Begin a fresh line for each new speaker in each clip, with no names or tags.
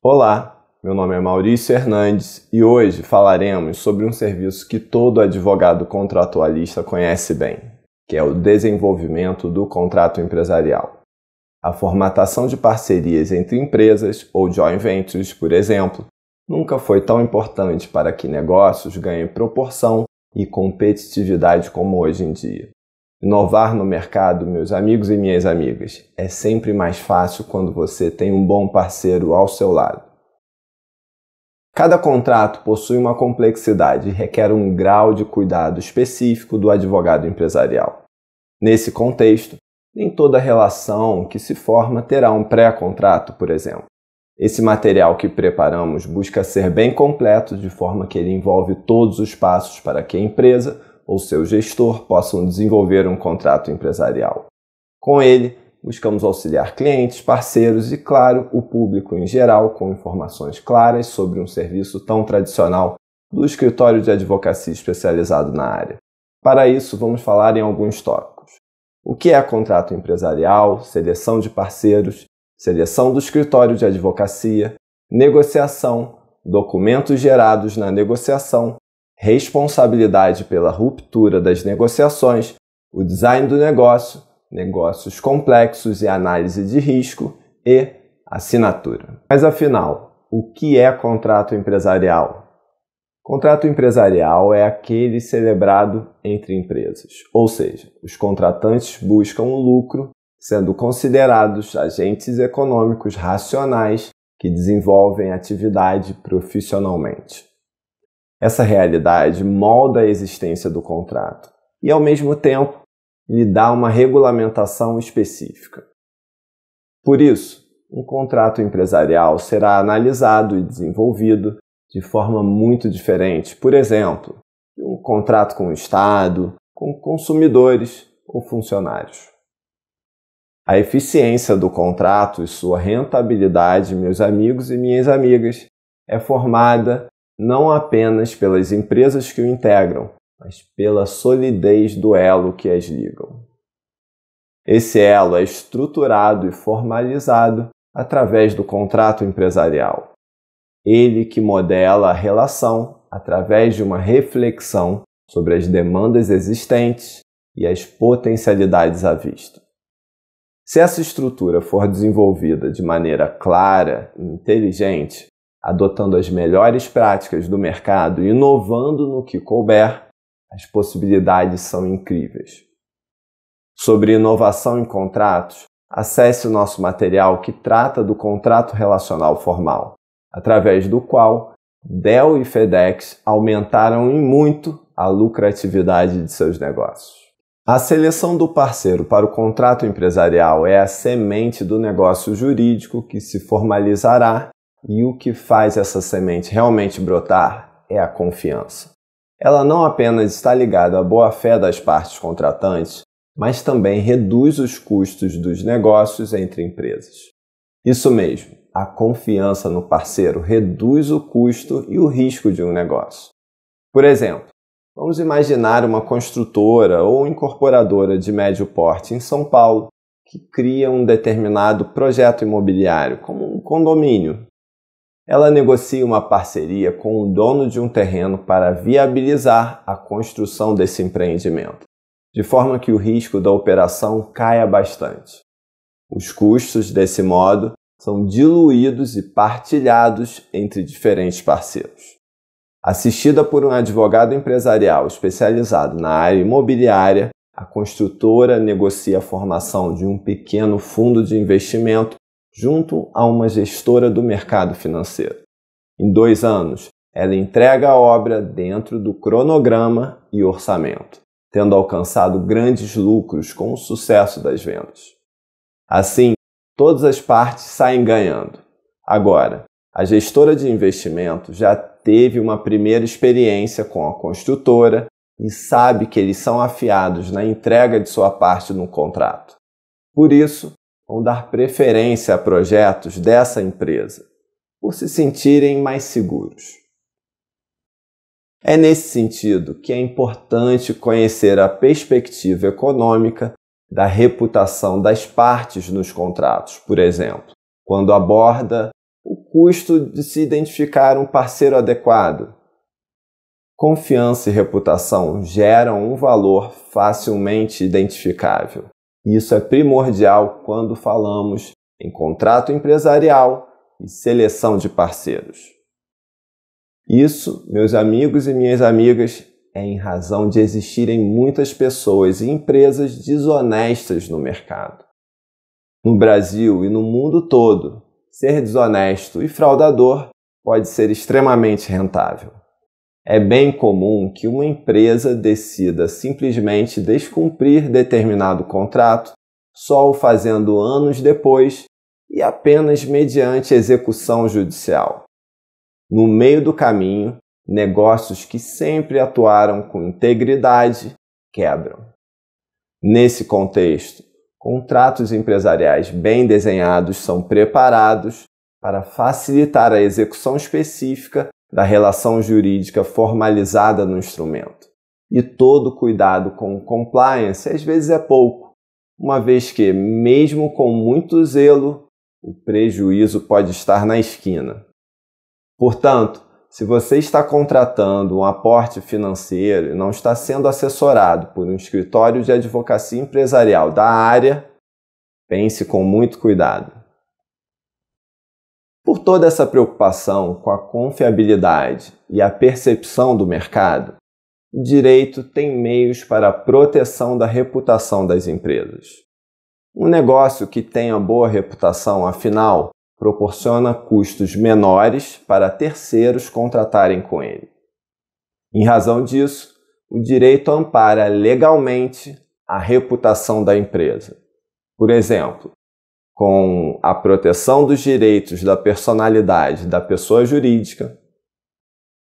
Olá, meu nome é Maurício Hernandes e hoje falaremos sobre um serviço que todo advogado contratualista conhece bem, que é o desenvolvimento do contrato empresarial. A formatação de parcerias entre empresas ou joint ventures, por exemplo, nunca foi tão importante para que negócios ganhem proporção e competitividade como hoje em dia. Inovar no mercado, meus amigos e minhas amigas, é sempre mais fácil quando você tem um bom parceiro ao seu lado. Cada contrato possui uma complexidade e requer um grau de cuidado específico do advogado empresarial. Nesse contexto, nem toda relação que se forma terá um pré-contrato, por exemplo. Esse material que preparamos busca ser bem completo, de forma que ele envolve todos os passos para que a empresa ou seu gestor possam desenvolver um contrato empresarial. Com ele, buscamos auxiliar clientes, parceiros e, claro, o público em geral com informações claras sobre um serviço tão tradicional do escritório de advocacia especializado na área. Para isso, vamos falar em alguns tópicos. O que é contrato empresarial, seleção de parceiros, seleção do escritório de advocacia, negociação, documentos gerados na negociação, responsabilidade pela ruptura das negociações, o design do negócio, negócios complexos e análise de risco e assinatura. Mas afinal, o que é contrato empresarial? Contrato empresarial é aquele celebrado entre empresas, ou seja, os contratantes buscam o lucro, sendo considerados agentes econômicos racionais que desenvolvem atividade profissionalmente. Essa realidade molda a existência do contrato e, ao mesmo tempo, lhe dá uma regulamentação específica. Por isso, um contrato empresarial será analisado e desenvolvido de forma muito diferente, por exemplo, de um contrato com o Estado, com consumidores ou funcionários. A eficiência do contrato e sua rentabilidade, meus amigos e minhas amigas, é formada não apenas pelas empresas que o integram, mas pela solidez do elo que as ligam. Esse elo é estruturado e formalizado através do contrato empresarial. Ele que modela a relação através de uma reflexão sobre as demandas existentes e as potencialidades à vista. Se essa estrutura for desenvolvida de maneira clara e inteligente, adotando as melhores práticas do mercado e inovando no que couber, as possibilidades são incríveis. Sobre inovação em contratos, acesse o nosso material que trata do contrato relacional formal, através do qual Dell e FedEx aumentaram em muito a lucratividade de seus negócios. A seleção do parceiro para o contrato empresarial é a semente do negócio jurídico que se formalizará, e o que faz essa semente realmente brotar é a confiança. Ela não apenas está ligada à boa-fé das partes contratantes, mas também reduz os custos dos negócios entre empresas. Isso mesmo, a confiança no parceiro reduz o custo e o risco de um negócio. Por exemplo, vamos imaginar uma construtora ou incorporadora de médio porte em São Paulo que cria um determinado projeto imobiliário, como um condomínio. Ela negocia uma parceria com o dono de um terreno para viabilizar a construção desse empreendimento, de forma que o risco da operação caia bastante. Os custos, desse modo, são diluídos e partilhados entre diferentes parceiros. Assistida por um advogado empresarial especializado na área imobiliária, a construtora negocia a formação de um pequeno fundo de investimento junto a uma gestora do mercado financeiro. Em 2 anos, ela entrega a obra dentro do cronograma e orçamento, tendo alcançado grandes lucros com o sucesso das vendas. Assim, todas as partes saem ganhando. Agora, a gestora de investimento já teve uma primeira experiência com a construtora e sabe que eles são afiados na entrega de sua parte no contrato. Por isso, vão dar preferência a projetos dessa empresa, por se sentirem mais seguros. É nesse sentido que é importante conhecer a perspectiva econômica da reputação das partes nos contratos, por exemplo, quando aborda o custo de se identificar um parceiro adequado. Confiança e reputação geram um valor facilmente identificável. Isso é primordial quando falamos em contrato empresarial e seleção de parceiros. Isso, meus amigos e minhas amigas, é em razão de existirem muitas pessoas e empresas desonestas no mercado. No Brasil e no mundo todo, ser desonesto e fraudador pode ser extremamente rentável. É bem comum que uma empresa decida simplesmente descumprir determinado contrato, só o fazendo anos depois e apenas mediante execução judicial. No meio do caminho, negócios que sempre atuaram com integridade quebram. Nesse contexto, contratos empresariais bem desenhados são preparados para facilitar a execução específica da relação jurídica formalizada no instrumento. E todo cuidado com compliance às vezes é pouco, uma vez que, mesmo com muito zelo, o prejuízo pode estar na esquina. Portanto, se você está contratando um aporte financeiro e não está sendo assessorado por um escritório de advocacia empresarial da área, pense com muito cuidado. Por toda essa preocupação com a confiabilidade e a percepção do mercado, o direito tem meios para a proteção da reputação das empresas. Um negócio que tenha boa reputação, afinal, proporciona custos menores para terceiros contratarem com ele. Em razão disso, o direito ampara legalmente a reputação da empresa. Por exemplo, com a proteção dos direitos da personalidade da pessoa jurídica,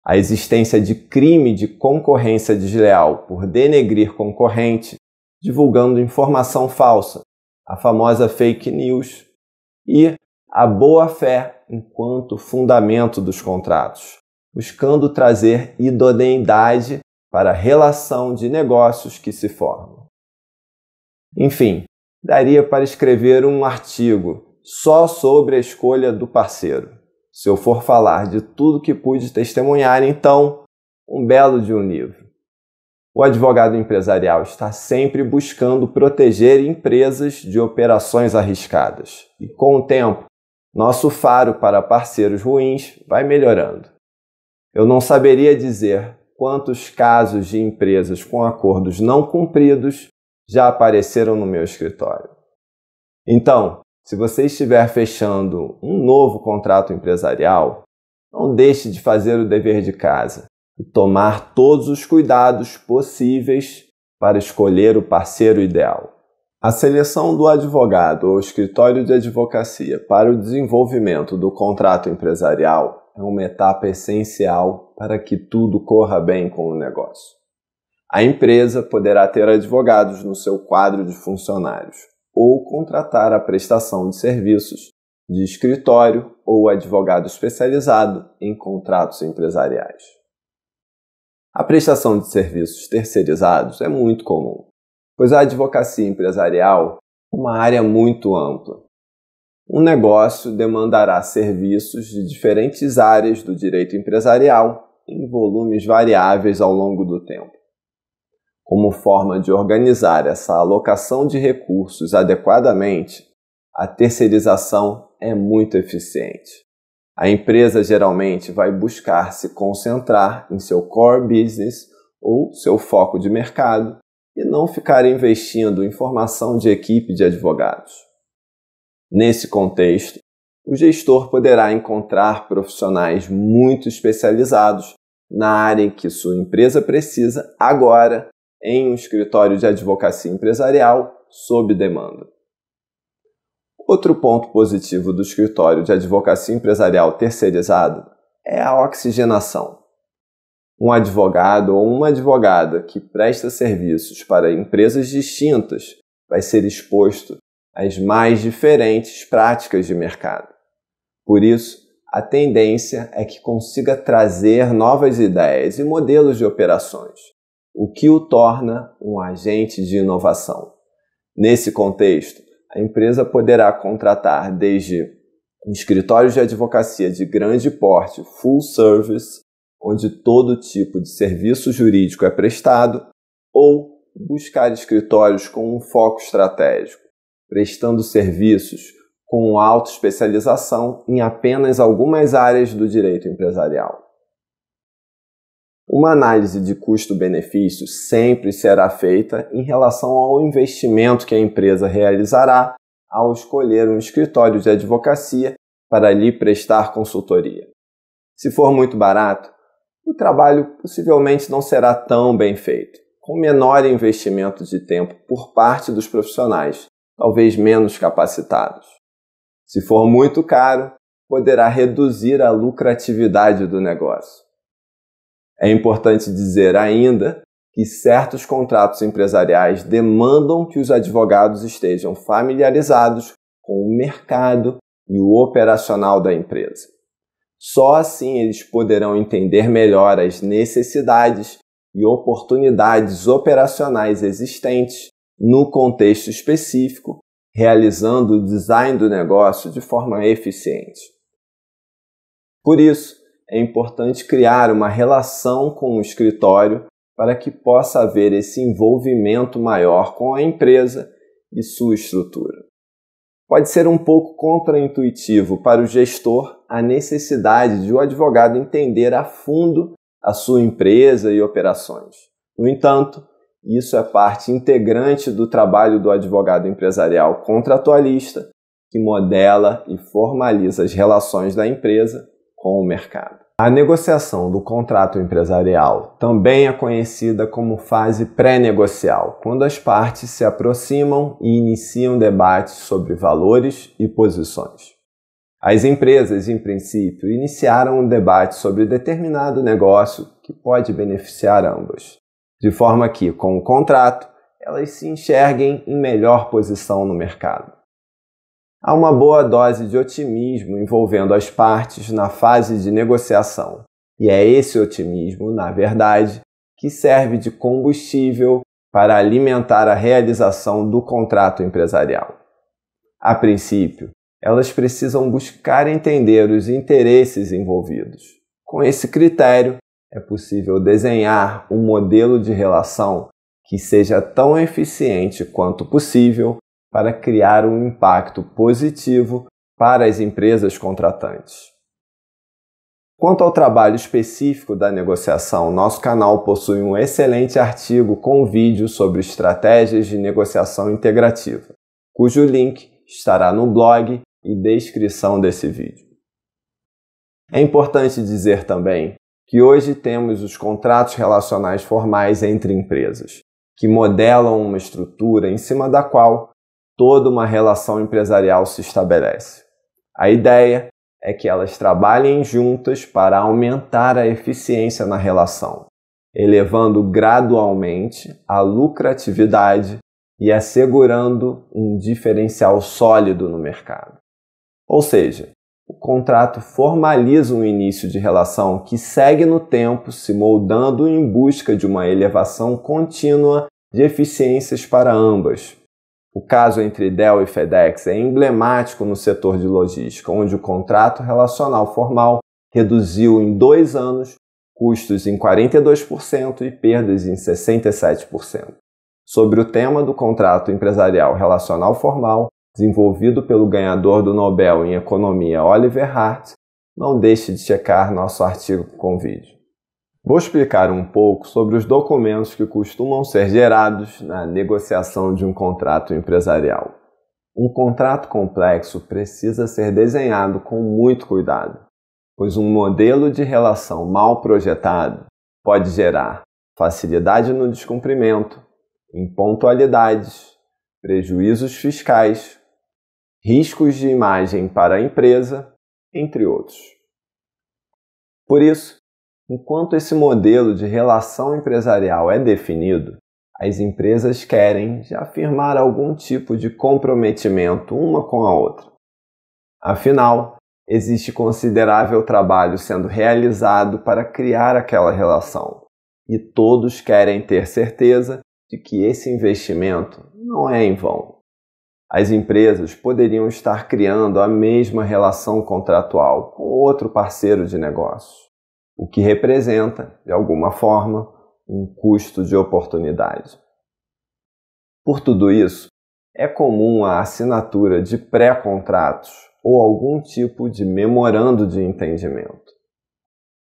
a existência de crime de concorrência desleal por denegrir concorrente, divulgando informação falsa, a famosa fake news, e a boa-fé enquanto fundamento dos contratos, buscando trazer idoneidade para a relação de negócios que se formam. Enfim, daria para escrever um artigo só sobre a escolha do parceiro. Se eu for falar de tudo que pude testemunhar, então, um belo de um livro. O advogado empresarial está sempre buscando proteger empresas de operações arriscadas. E com o tempo, nosso faro para parceiros ruins vai melhorando. Eu não saberia dizer quantos casos de empresas com acordos não cumpridos já apareceram no meu escritório. Então, se você estiver fechando um novo contrato empresarial, não deixe de fazer o dever de casa e tomar todos os cuidados possíveis para escolher o parceiro ideal. A seleção do advogado ou escritório de advocacia para o desenvolvimento do contrato empresarial é uma etapa essencial para que tudo corra bem com o negócio. A empresa poderá ter advogados no seu quadro de funcionários ou contratar a prestação de serviços de escritório ou advogado especializado em contratos empresariais. A prestação de serviços terceirizados é muito comum, pois a advocacia empresarial é uma área muito ampla. Um negócio demandará serviços de diferentes áreas do direito empresarial em volumes variáveis ao longo do tempo. Como forma de organizar essa alocação de recursos adequadamente, a terceirização é muito eficiente. A empresa geralmente vai buscar se concentrar em seu core business ou seu foco de mercado e não ficar investindo em formação de equipe de advogados. Nesse contexto, o gestor poderá encontrar profissionais muito especializados na área em que sua empresa precisa agora em um escritório de advocacia empresarial sob demanda. Outro ponto positivo do escritório de advocacia empresarial terceirizado é a oxigenação. Um advogado ou uma advogada que presta serviços para empresas distintas vai ser exposto às mais diferentes práticas de mercado. Por isso, a tendência é que consiga trazer novas ideias e modelos de operações, o que o torna um agente de inovação. Nesse contexto, a empresa poderá contratar desde escritórios de advocacia de grande porte, full service, onde todo tipo de serviço jurídico é prestado, ou buscar escritórios com um foco estratégico, prestando serviços com alta especialização em apenas algumas áreas do direito empresarial. Uma análise de custo-benefício sempre será feita em relação ao investimento que a empresa realizará ao escolher um escritório de advocacia para lhe prestar consultoria. Se for muito barato, o trabalho possivelmente não será tão bem feito, com menor investimento de tempo por parte dos profissionais, talvez menos capacitados. Se for muito caro, poderá reduzir a lucratividade do negócio. É importante dizer ainda que certos contratos empresariais demandam que os advogados estejam familiarizados com o mercado e o operacional da empresa. Só assim eles poderão entender melhor as necessidades e oportunidades operacionais existentes no contexto específico, realizando o design do negócio de forma eficiente. Por isso, é importante criar uma relação com o escritório para que possa haver esse envolvimento maior com a empresa e sua estrutura. Pode ser um pouco contraintuitivo para o gestor a necessidade de o advogado entender a fundo a sua empresa e operações. No entanto, isso é parte integrante do trabalho do advogado empresarial contratualista, que modela e formaliza as relações da empresa com o mercado. A negociação do contrato empresarial também é conhecida como fase pré-negocial, quando as partes se aproximam e iniciam debates sobre valores e posições. As empresas, em princípio, iniciaram um debate sobre determinado negócio que pode beneficiar ambas, de forma que, com o contrato, elas se enxerguem em melhor posição no mercado. Há uma boa dose de otimismo envolvendo as partes na fase de negociação, e é esse otimismo, na verdade, que serve de combustível para alimentar a realização do contrato empresarial. A princípio, elas precisam buscar entender os interesses envolvidos. Com esse critério, é possível desenhar um modelo de relação que seja tão eficiente quanto possível para criar um impacto positivo para as empresas contratantes. Quanto ao trabalho específico da negociação, nosso canal possui um excelente artigo com vídeo sobre estratégias de negociação integrativa, cujo link estará no blog e descrição desse vídeo. É importante dizer também que hoje temos os contratos relacionais formais entre empresas, que modelam uma estrutura em cima da qual toda uma relação empresarial se estabelece. A ideia é que elas trabalhem juntas para aumentar a eficiência na relação, elevando gradualmente a lucratividade e assegurando um diferencial sólido no mercado. Ou seja, o contrato formaliza um início de relação que segue no tempo se moldando em busca de uma elevação contínua de eficiências para ambas. O caso entre Dell e FedEx é emblemático no setor de logística, onde o contrato relacional formal reduziu em 2 anos custos em 42% e perdas em 67%. Sobre o tema do contrato empresarial relacional formal, desenvolvido pelo ganhador do Nobel em Economia Oliver Hart, não deixe de checar nosso artigo com vídeo. Vou explicar um pouco sobre os documentos que costumam ser gerados na negociação de um contrato empresarial. Um contrato complexo precisa ser desenhado com muito cuidado, pois um modelo de relação mal projetado pode gerar facilidade no descumprimento, impontualidades, prejuízos fiscais, riscos de imagem para a empresa, entre outros. Por isso, enquanto esse modelo de relação empresarial é definido, as empresas querem já firmar algum tipo de comprometimento uma com a outra. Afinal, existe considerável trabalho sendo realizado para criar aquela relação, e todos querem ter certeza de que esse investimento não é em vão. as empresas poderiam estar criando a mesma relação contratual com outro parceiro de negócios, o que representa, de alguma forma, um custo de oportunidade. Por tudo isso, é comum a assinatura de pré-contratos ou algum tipo de memorando de entendimento.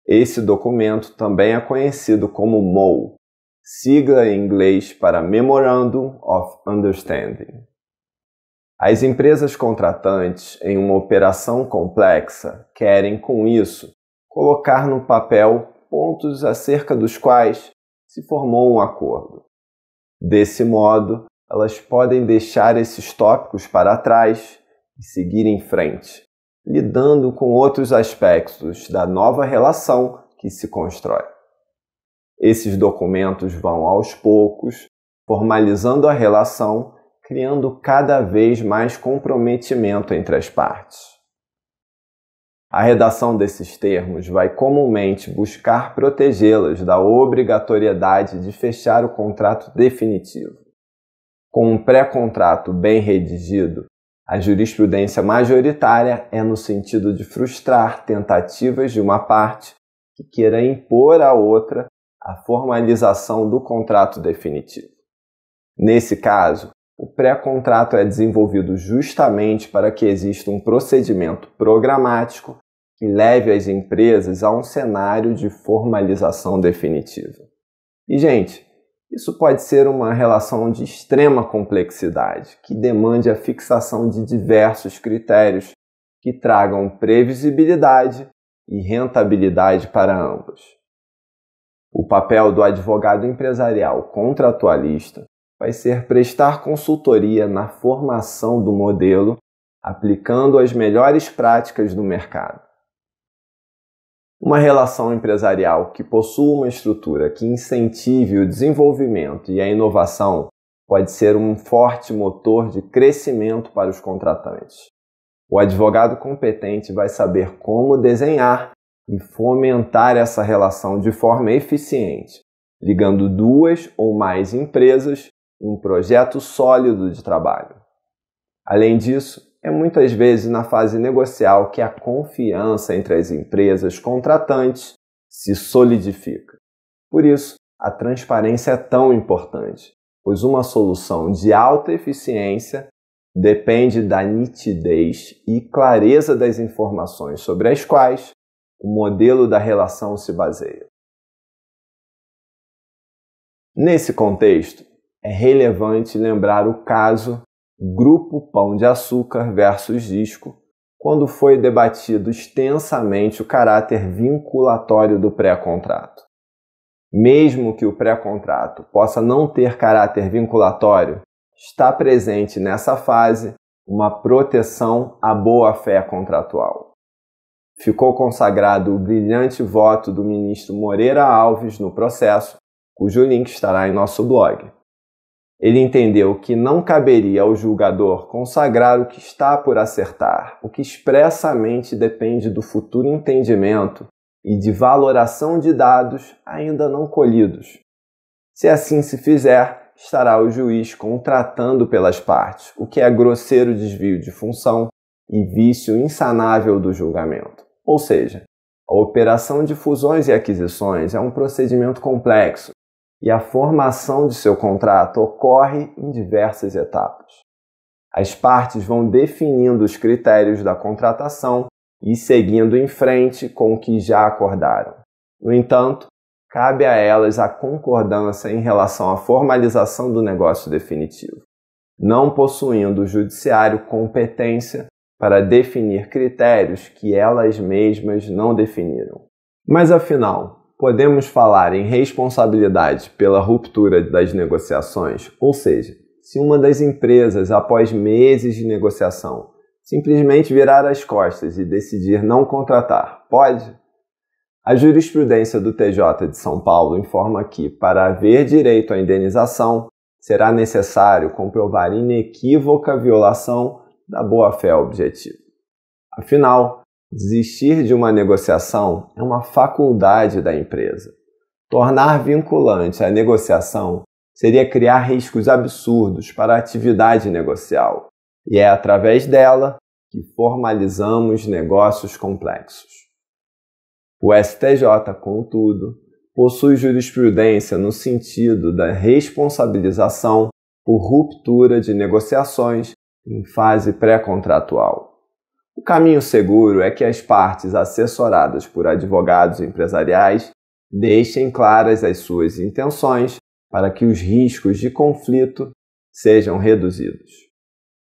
Esse documento também é conhecido como MOU, sigla em inglês para Memorandum of Understanding. As empresas contratantes, em uma operação complexa, querem, com isso, colocar no papel pontos acerca dos quais se formou um acordo. Desse modo, elas podem deixar esses tópicos para trás e seguir em frente, lidando com outros aspectos da nova relação que se constrói. Esses documentos vão, aos poucos, formalizando a relação, criando cada vez mais comprometimento entre as partes. A redação desses termos vai comumente buscar protegê-las da obrigatoriedade de fechar o contrato definitivo. Com um pré-contrato bem redigido, a jurisprudência majoritária é no sentido de frustrar tentativas de uma parte que queira impor à outra a formalização do contrato definitivo. Nesse caso, o pré-contrato é desenvolvido justamente para que exista um procedimento programático que leve as empresas a um cenário de formalização definitiva. E, gente, isso pode ser uma relação de extrema complexidade, que demande a fixação de diversos critérios que tragam previsibilidade e rentabilidade para ambos. O papel do advogado empresarial contratualista vai ser prestar consultoria na formação do modelo, aplicando as melhores práticas do mercado. Uma relação empresarial que possua uma estrutura que incentive o desenvolvimento e a inovação pode ser um forte motor de crescimento para os contratantes. O advogado competente vai saber como desenhar e fomentar essa relação de forma eficiente, ligando duas ou mais empresas em um projeto sólido de trabalho. Além disso, é muitas vezes na fase negocial que a confiança entre as empresas contratantes se solidifica. Por isso, a transparência é tão importante, pois uma solução de alta eficiência depende da nitidez e clareza das informações sobre as quais o modelo da relação se baseia. Nesse contexto, é relevante lembrar o caso Grupo Pão de Açúcar versus Disco, quando foi debatido extensamente o caráter vinculatório do pré-contrato. Mesmo que o pré-contrato possa não ter caráter vinculatório, está presente nessa fase uma proteção à boa-fé contratual. Ficou consagrado o brilhante voto do ministro Moreira Alves no processo, cujo link estará em nosso blog. Ele entendeu que não caberia ao julgador consagrar o que está por acertar, o que expressamente depende do futuro entendimento e de valoração de dados ainda não colhidos. Se assim se fizer, estará o juiz contratando pelas partes, o que é grosseiro desvio de função e vício insanável do julgamento. Ou seja, a operação de fusões e aquisições é um procedimento complexo, e a formação de seu contrato ocorre em diversas etapas. As partes vão definindo os critérios da contratação e seguindo em frente com o que já acordaram. No entanto, cabe a elas a concordância em relação à formalização do negócio definitivo, não possuindo o judiciário competência para definir critérios que elas mesmas não definiram. Mas afinal, podemos falar em responsabilidade pela ruptura das negociações, ou seja, se uma das empresas, após meses de negociação, simplesmente virar as costas e decidir não contratar, pode? A jurisprudência do TJ de São Paulo informa que, para haver direito à indenização, será necessário comprovar inequívoca violação da boa-fé objetiva. Afinal, desistir de uma negociação é uma faculdade da empresa. Tornar vinculante a negociação seria criar riscos absurdos para a atividade negocial, e é através dela que formalizamos negócios complexos. O STJ, contudo, possui jurisprudência no sentido da responsabilização por ruptura de negociações em fase pré-contratual. O caminho seguro é que as partes assessoradas por advogados empresariais deixem claras as suas intenções para que os riscos de conflito sejam reduzidos.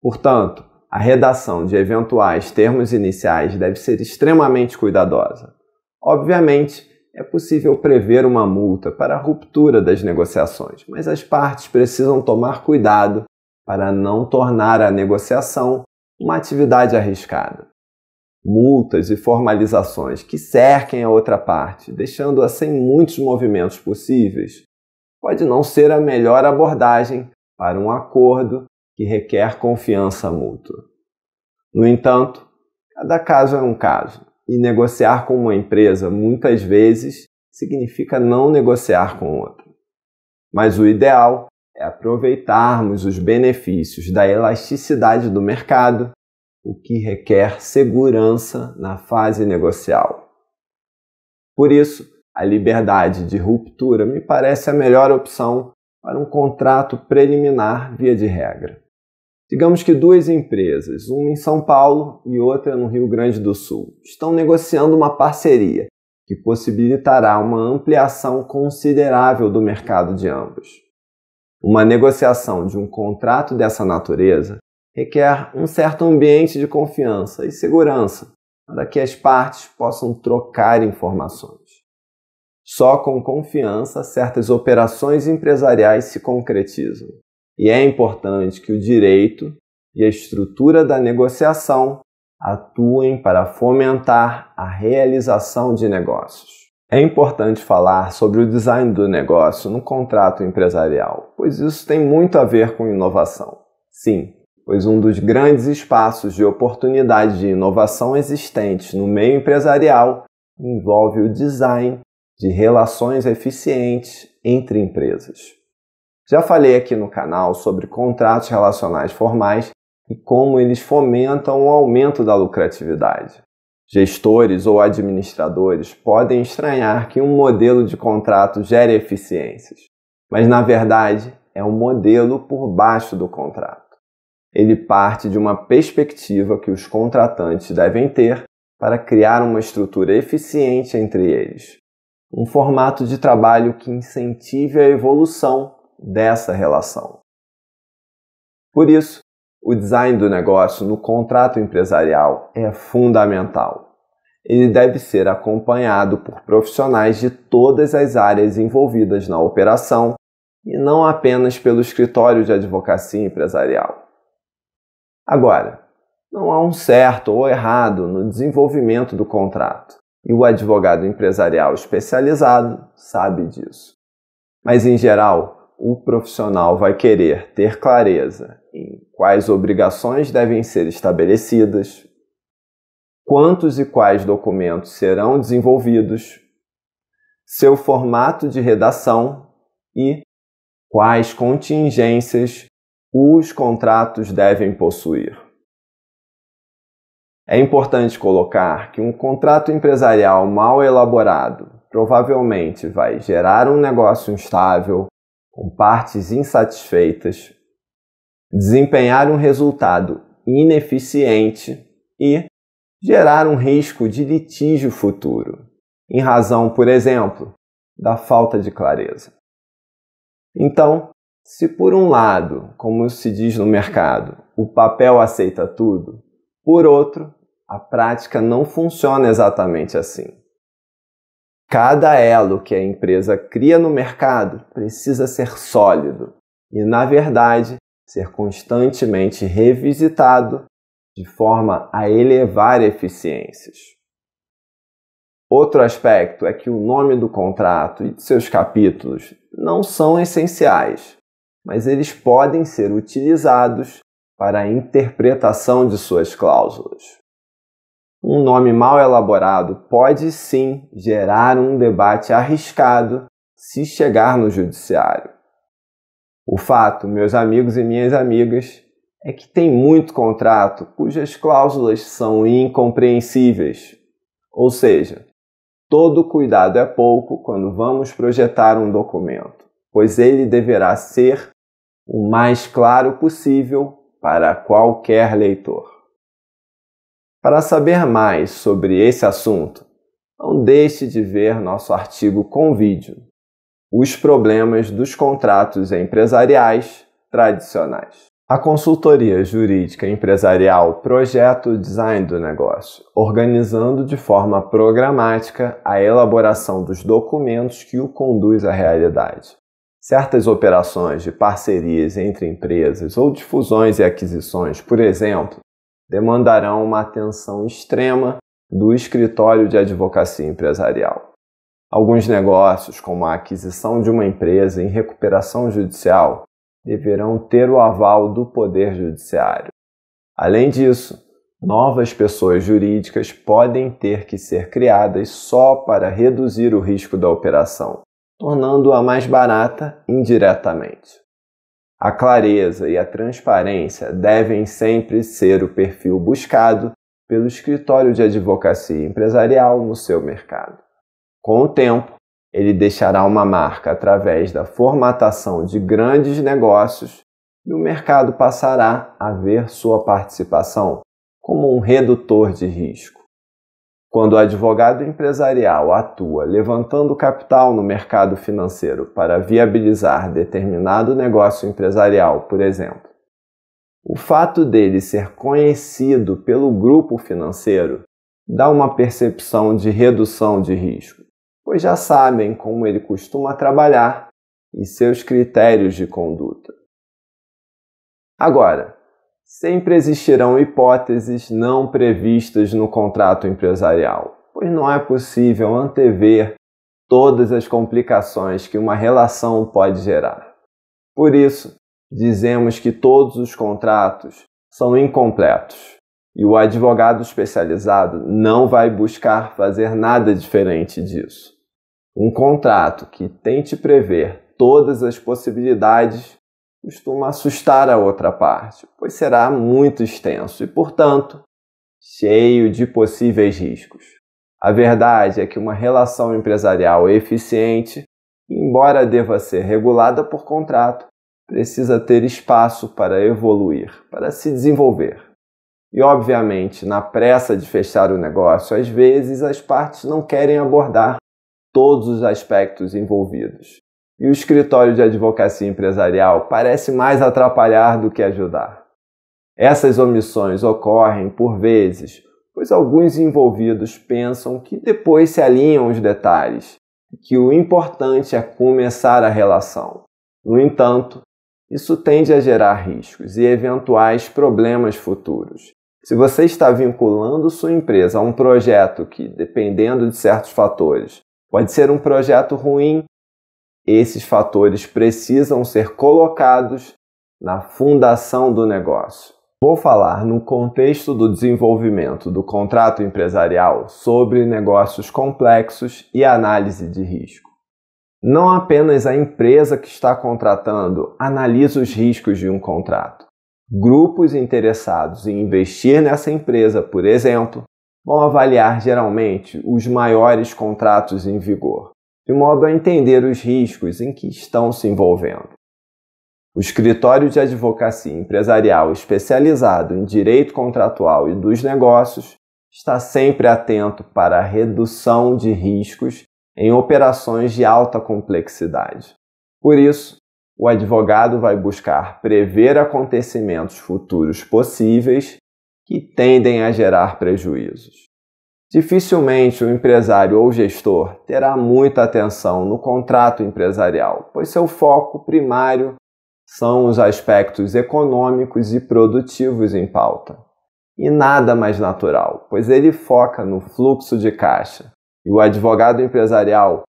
Portanto, a redação de eventuais termos iniciais deve ser extremamente cuidadosa. Obviamente, é possível prever uma multa para a ruptura das negociações, mas as partes precisam tomar cuidado para não tornar a negociação uma atividade arriscada. Multas e formalizações que cerquem a outra parte, deixando-a sem muitos movimentos possíveis, pode não ser a melhor abordagem para um acordo que requer confiança mútua. No entanto, cada caso é um caso, e negociar com uma empresa muitas vezes significa não negociar com outra. Mas o ideal é aproveitarmos os benefícios da elasticidade do mercado, o que requer segurança na fase negocial. Por isso, a liberdade de ruptura me parece a melhor opção para um contrato preliminar via de regra. Digamos que duas empresas, uma em São Paulo e outra no Rio Grande do Sul, estão negociando uma parceria que possibilitará uma ampliação considerável do mercado de ambos. Uma negociação de um contrato dessa natureza requer um certo ambiente de confiança e segurança para que as partes possam trocar informações. Só com confiança certas operações empresariais se concretizam, e é importante que o direito e a estrutura da negociação atuem para fomentar a realização de negócios. É importante falar sobre o design do negócio no contrato empresarial, pois isso tem muito a ver com inovação. Sim, pois um dos grandes espaços de oportunidade de inovação existentes no meio empresarial envolve o design de relações eficientes entre empresas. Já falei aqui no canal sobre contratos relacionais formais e como eles fomentam o aumento da lucratividade. Gestores ou administradores podem estranhar que um modelo de contrato gere eficiências, mas na verdade é um modelo por baixo do contrato. Ele parte de uma perspectiva que os contratantes devem ter para criar uma estrutura eficiente entre eles. Um formato de trabalho que incentive a evolução dessa relação. Por isso, o design do negócio no contrato empresarial é fundamental. Ele deve ser acompanhado por profissionais de todas as áreas envolvidas na operação e não apenas pelo escritório de advocacia empresarial. Agora, não há um certo ou errado no desenvolvimento do contrato, e o advogado empresarial especializado sabe disso. Mas, em geral, o profissional vai querer ter clareza em quais obrigações devem ser estabelecidas, quantos e quais documentos serão desenvolvidos, seu formato de redação e quais contingências os contratos devem possuir. É importante colocar que um contrato empresarial mal elaborado provavelmente vai gerar um negócio instável, com partes insatisfeitas, desempenhar um resultado ineficiente e gerar um risco de litígio futuro, em razão, por exemplo, da falta de clareza. Então, se por um lado, como se diz no mercado, o papel aceita tudo, por outro, a prática não funciona exatamente assim. Cada elo que a empresa cria no mercado precisa ser sólido e, na verdade, ser constantemente revisitado de forma a elevar eficiências. Outro aspecto é que o nome do contrato e de seus capítulos não são essenciais, mas eles podem ser utilizados para a interpretação de suas cláusulas. Um nome mal elaborado pode sim gerar um debate arriscado se chegar no judiciário. O fato, meus amigos e minhas amigas, é que tem muito contrato cujas cláusulas são incompreensíveis. Ou seja, todo cuidado é pouco quando vamos projetar um documento, pois ele deverá ser o mais claro possível para qualquer leitor. Para saber mais sobre esse assunto, não deixe de ver nosso artigo com vídeo, Os problemas dos contratos empresariais tradicionais. A consultoria jurídica empresarial projeta o design do negócio, organizando de forma programática a elaboração dos documentos que o conduz à realidade. Certas operações de parcerias entre empresas ou de fusões e aquisições, por exemplo, demandarão uma atenção extrema do escritório de advocacia empresarial. Alguns negócios, como a aquisição de uma empresa em recuperação judicial, deverão ter o aval do Poder Judiciário. Além disso, novas pessoas jurídicas podem ter que ser criadas só para reduzir o risco da operação, tornando-a mais barata indiretamente. A clareza e a transparência devem sempre ser o perfil buscado pelo escritório de advocacia empresarial no seu mercado. Com o tempo, ele deixará uma marca através da formatação de grandes negócios e o mercado passará a ver sua participação como um redutor de risco. Quando o advogado empresarial atua levantando capital no mercado financeiro para viabilizar determinado negócio empresarial, por exemplo, o fato dele ser conhecido pelo grupo financeiro dá uma percepção de redução de risco, pois já sabem como ele costuma trabalhar e seus critérios de conduta. Agora, sempre existirão hipóteses não previstas no contrato empresarial, pois não é possível antever todas as complicações que uma relação pode gerar. Por isso, dizemos que todos os contratos são incompletos e o advogado especializado não vai buscar fazer nada diferente disso. Um contrato que tente prever todas as possibilidades costuma assustar a outra parte, pois será muito extenso e, portanto, cheio de possíveis riscos. A verdade é que uma relação empresarial eficiente, embora deva ser regulada por contrato, precisa ter espaço para evoluir, para se desenvolver. E, obviamente, na pressa de fechar o negócio, às vezes as partes não querem abordar todos os aspectos envolvidos. E o escritório de advocacia empresarial parece mais atrapalhar do que ajudar. Essas omissões ocorrem por vezes, pois alguns envolvidos pensam que depois se alinham os detalhes e que o importante é começar a relação. No entanto, isso tende a gerar riscos e eventuais problemas futuros. Se você está vinculando sua empresa a um projeto que, dependendo de certos fatores, pode ser um projeto ruim, esses fatores precisam ser colocados na fundação do negócio. Vou falar no contexto do desenvolvimento do contrato empresarial sobre negócios complexos e análise de risco. Não apenas a empresa que está contratando analisa os riscos de um contrato. Grupos interessados em investir nessa empresa, por exemplo, vão avaliar geralmente os maiores contratos em vigor, de modo a entender os riscos em que estão se envolvendo. O escritório de advocacia empresarial especializado em direito contratual e dos negócios está sempre atento para a redução de riscos em operações de alta complexidade. Por isso, o advogado vai buscar prever acontecimentos futuros possíveis que tendem a gerar prejuízos. Dificilmente o empresário ou gestor terá muita atenção no contrato empresarial, pois seu foco primário são os aspectos econômicos e produtivos em pauta. E nada mais natural, pois ele foca no fluxo de caixa, e o advogado empresarial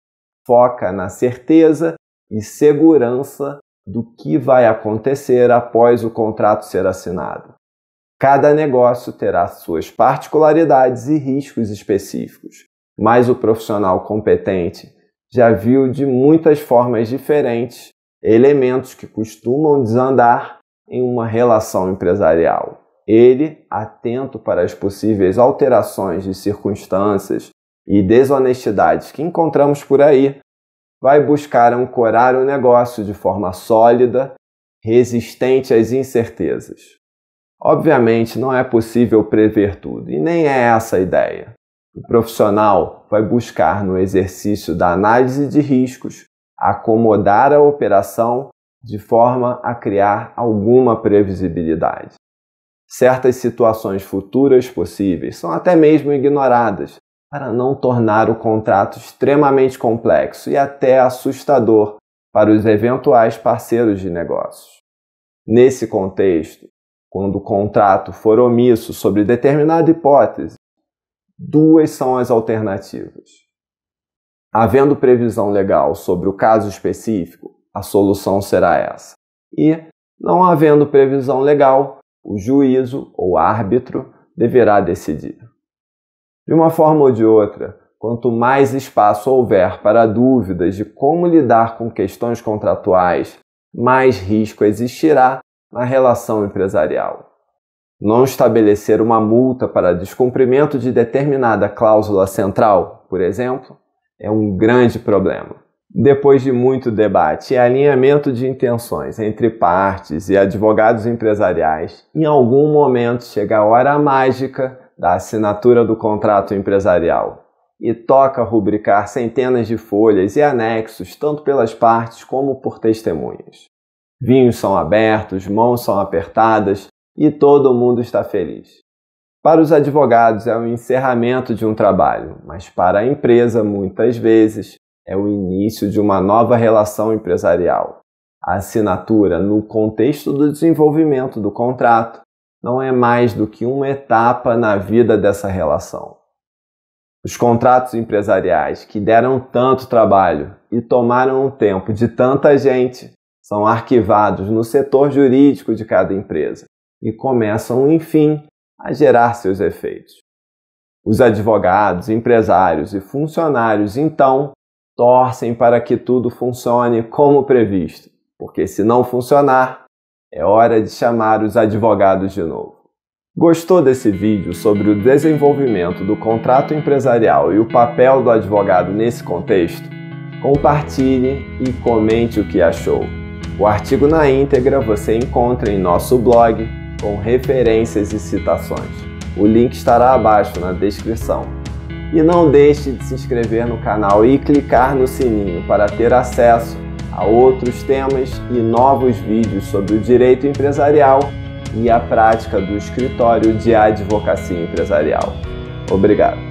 foca na certeza e segurança do que vai acontecer após o contrato ser assinado. Cada negócio terá suas particularidades e riscos específicos, mas o profissional competente já viu de muitas formas diferentes elementos que costumam desandar em uma relação empresarial. Ele, atento para as possíveis alterações de circunstâncias e desonestidades que encontramos por aí, vai buscar ancorar o negócio de forma sólida, resistente às incertezas. Obviamente, não é possível prever tudo, e nem é essa a ideia. O profissional vai buscar, no exercício da análise de riscos, acomodar a operação de forma a criar alguma previsibilidade. Certas situações futuras possíveis são até mesmo ignoradas para não tornar o contrato extremamente complexo e até assustador para os eventuais parceiros de negócios. Nesse contexto, quando o contrato for omisso sobre determinada hipótese, duas são as alternativas. Havendo previsão legal sobre o caso específico, a solução será essa. E, não havendo previsão legal, o juízo ou árbitro deverá decidir. De uma forma ou de outra, quanto mais espaço houver para dúvidas de como lidar com questões contratuais, mais risco existirá na relação empresarial. Não estabelecer uma multa para descumprimento de determinada cláusula central, por exemplo, é um grande problema. Depois de muito debate e alinhamento de intenções entre partes e advogados empresariais, em algum momento chega a hora mágica da assinatura do contrato empresarial e toca rubricar centenas de folhas e anexos tanto pelas partes como por testemunhas. Vinhos são abertos, mãos são apertadas e todo mundo está feliz. Para os advogados é o encerramento de um trabalho, mas para a empresa, muitas vezes, é o início de uma nova relação empresarial. A assinatura, no contexto do desenvolvimento do contrato, não é mais do que uma etapa na vida dessa relação. Os contratos empresariais que deram tanto trabalho e tomaram o tempo de tanta gente são arquivados no setor jurídico de cada empresa e começam, enfim, a gerar seus efeitos. Os advogados, empresários e funcionários, então, torcem para que tudo funcione como previsto, porque se não funcionar, é hora de chamar os advogados de novo. Gostou desse vídeo sobre o desenvolvimento do contrato empresarial e o papel do advogado nesse contexto? Compartilhe e comente o que achou. O artigo na íntegra você encontra em nosso blog com referências e citações. O link estará abaixo na descrição. E não deixe de se inscrever no canal e clicar no sininho para ter acesso a outros temas e novos vídeos sobre o direito empresarial e a prática do escritório de advocacia empresarial. Obrigado.